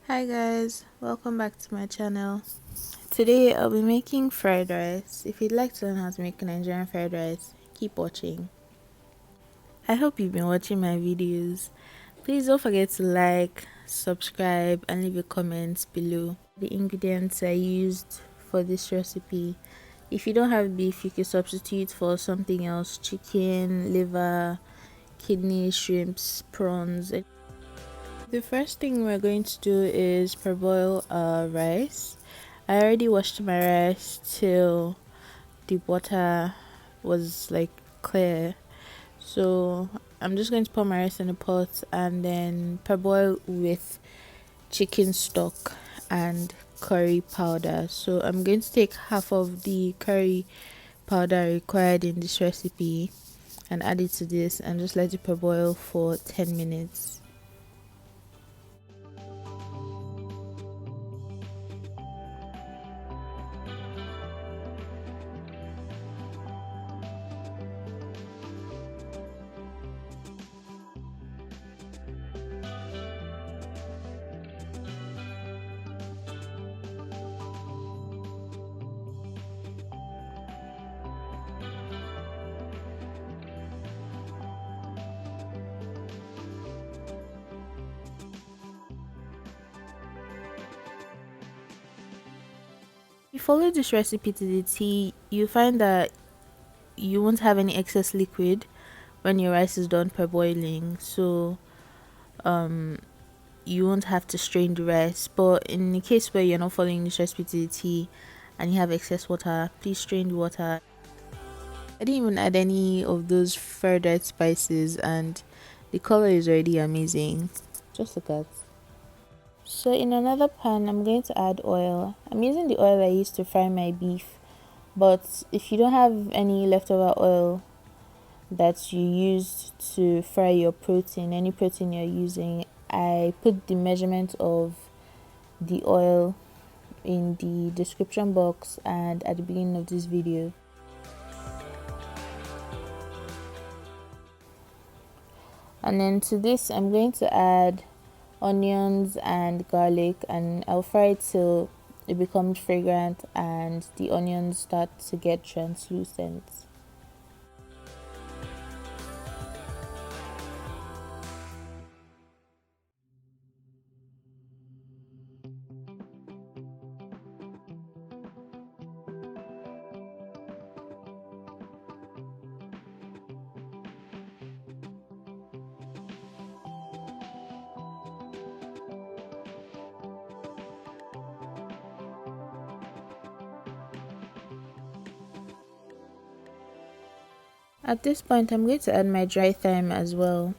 Hi guys, welcome back to my channel. Today I'll be making fried rice. If you'd like to learn how to make Nigerian fried rice, keep watching. I hope you've been watching my videos. Please don't forget to like, subscribe and leave a comment below. The ingredients I used for this recipe. If you don't have beef, you can substitute for something else: chicken, liver, kidney, shrimps, prawns. The first thing we're going to do is parboil our rice. I already washed my rice till the water was like clear. So I'm just going to pour my rice in a pot and then parboil with chicken stock and curry powder. So I'm going to take half of the curry powder required in this recipe and add it to this and just let it parboil for 10 minutes. If you follow this recipe to the T, you find that you won't have any excess liquid when your rice is done parboiling. So you won't have to strain the rice. But in the case where you're not following this recipe to the T and you have excess water, please strain the water. I didn't even add any of those fried red spices and the color is already amazing. Just look at. So in another pan, I'm going to add oil. I'm using the oil I used to fry my beef, but if you don't have any leftover oil that you used to fry your protein, any protein you're using, I put the measurement of the oil in the description box and at the beginning of this video. And then to this I'm going to add onions and garlic, and I'll fry it till it becomes fragrant and the onions start to get translucent. At this point, I'm going to add my dry thyme as well.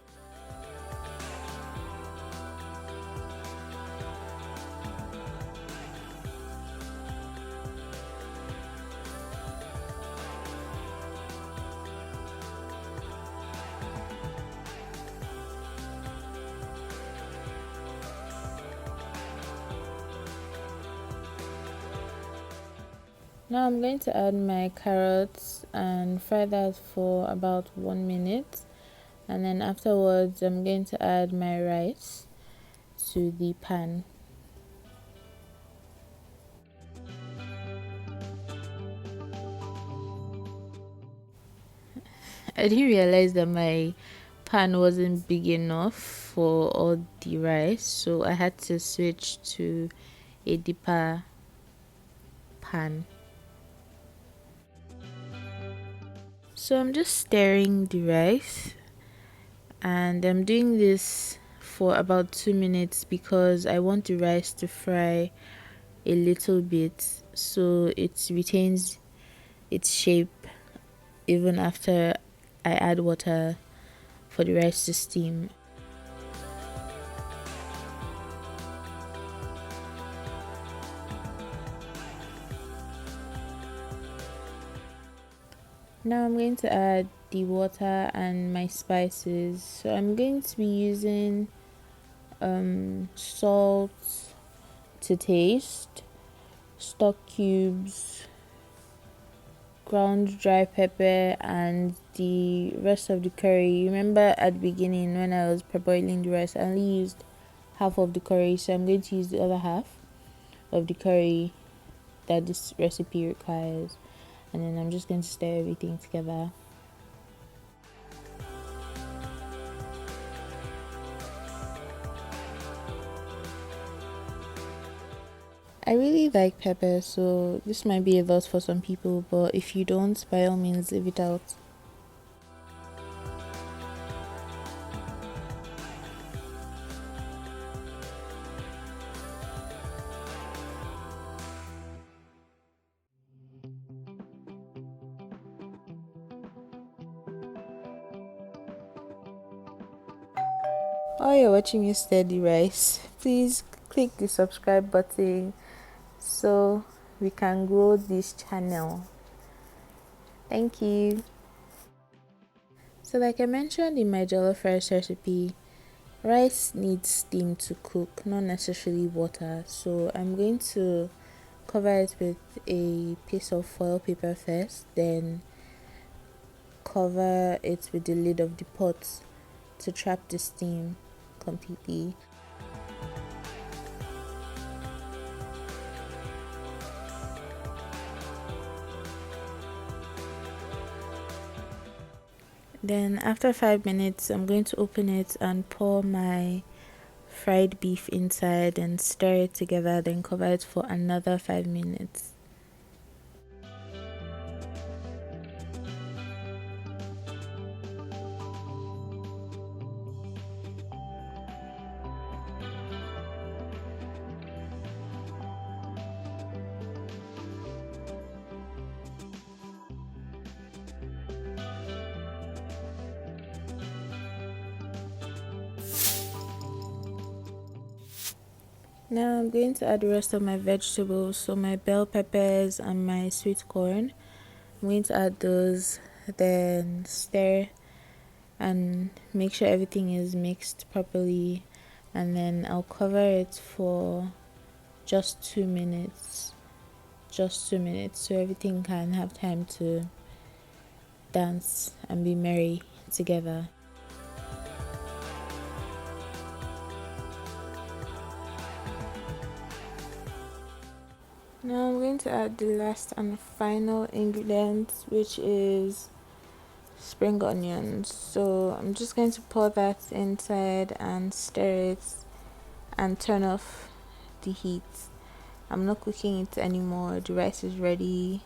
Now I'm going to add my carrots and fry that for about 1 minute, and then afterwards I'm going to add my rice to the pan. I didn't realize that my pan wasn't big enough for all the rice, so I had to switch to a deeper pan. So I'm just stirring the rice, and I'm doing this for about 2 minutes because I want the rice to fry a little bit so it retains its shape even after I add water for the rice to steam. Now I'm going to add the water and my spices. So I'm going to be using salt to taste, stock cubes, ground dry pepper, and the rest of the curry. Remember at the beginning when I was parboiling the rice, I only used half of the curry, so I'm going to use the other half of the curry that this recipe requires, and then I'm just going to stir everything together. I really like pepper, so this might be a lot for some people, but if you don't, by all means leave it out. While you're watching me stir the rice, please click the subscribe button so we can grow this channel. Thank you. So like I mentioned in my jollof rice recipe, rice needs steam to cook, not necessarily water. So I'm going to cover it with a piece of foil paper first, then cover it with the lid of the pot to trap the steam completely. Then after 5 minutes, I'm going to open it and pour my fried beef inside and stir it together, then cover it for another 5 minutes. Now I'm going to add the rest of my vegetables, so my bell peppers and my sweet corn. I'm going to add those, then stir and make sure everything is mixed properly, and then I'll cover it for just 2 minutes. Just 2 minutes so everything can have time to dance and be merry together. Now I'm going to add the last and final ingredient, which is spring onions. So I'm just going to pour that inside and stir it and turn off the heat. I'm not cooking it anymore. The rice is ready.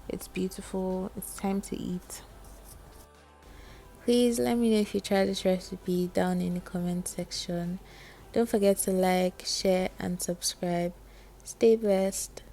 It's beautiful. It's time to eat. Please let me know if you try this recipe down in the comment section. Don't forget to like, share and subscribe. Stay blessed.